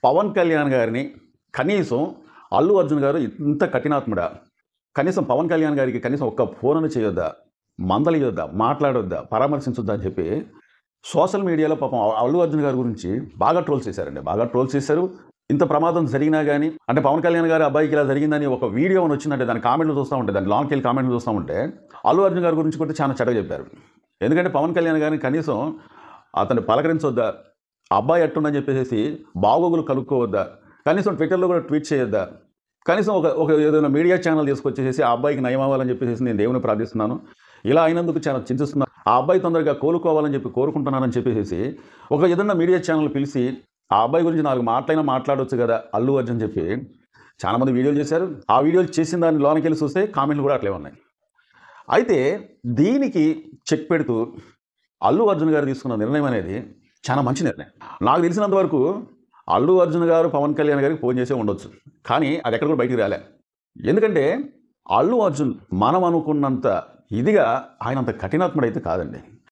పవన్ కళ్యాణ్ గారిని కనీసం అల్లు అర్జున్ గారు ఇంత కఠినాత్ముడా? కనీసం పవన్ కళ్యాణ్ గారికి కనీసం ఒక్క ఫోన్ చేయొద్దా? మందలియొద్దా? మాట్లాడొద్దా? పరామర్శించొద్దా అని చెప్పి సోషల్ మీడియాలో పాపం అల్లు అర్జున్ గారి గురించి బాగా ట్రోల్స్ చేశారండి. బాగా ట్రోల్స్ చేశారు. ఇంత ప్రమాదం జరిగినా కానీ అంటే పవన్ కళ్యాణ్ గారి అబ్బాయికి ఇలా జరిగిందని ఒక వీడియో అని వచ్చిందంటే దాని కామెంట్లు చూస్తూ ఉంటే దాని లాంగ్కి వెళ్ళి కామెంట్లు చూస్తూ ఉంటే అల్లు అర్జున్ గారి గురించి కూడా చాలా చెడ్డగా చెప్పారు. ఎందుకంటే పవన్ కళ్యాణ్ గారిని కనీసం అతన్ని పలకరించొద్దా? అబ్బాయి ఎట్టుందని చెప్పేసి బాగోగులు కలుపుకోవద్దా? కనీసం ట్విట్టర్లో కూడా ట్వీట్ చేయొద్దా? కనీసం ఒక ఏదైనా మీడియా ఛానల్ తీసుకొచ్చేసి ఆ అబ్బాయికి నయం అవ్వాలని చెప్పేసి నేను దేవుని ప్రార్థిస్తున్నాను, ఇలా అయినందుకు చాలా చింతిస్తున్నాను, ఆ అబ్బాయి తొందరగా కోలుకోవాలని చెప్పి కోరుకుంటున్నానని చెప్పేసి ఒక ఏదైనా మీడియా ఛానల్ పిలిచి ఆ అబ్బాయి గురించి 4 మాటలైనా మాట్లాడవచ్చు కదా అల్లు అర్జున్ చెప్పి చాలామంది వీడియోలు చేశారు. ఆ వీడియోలు చేసిన దాన్ని లోనికి వెళ్ళి చూస్తే కామెంట్లు కూడా అట్లే ఉన్నాయి. అయితే దీనికి చెక్ పెడుతూ అల్లు అర్జున్ గారు తీసుకున్న నిర్ణయం అనేది చాలా మంచి నిర్ణయం. నాకు తెలిసినంత వరకు అల్లు అర్జున్ గారు పవన్ కళ్యాణ్ గారికి ఫోన్ చేసే ఉండొచ్చు, కానీ అది ఎక్కడ కూడా బయటికి రాలే. ఎందుకంటే అల్లు అర్జున్ మనం అనుకున్నంత ఇదిగా ఆయన అంత కఠినాత్ముడైతే కాదండి.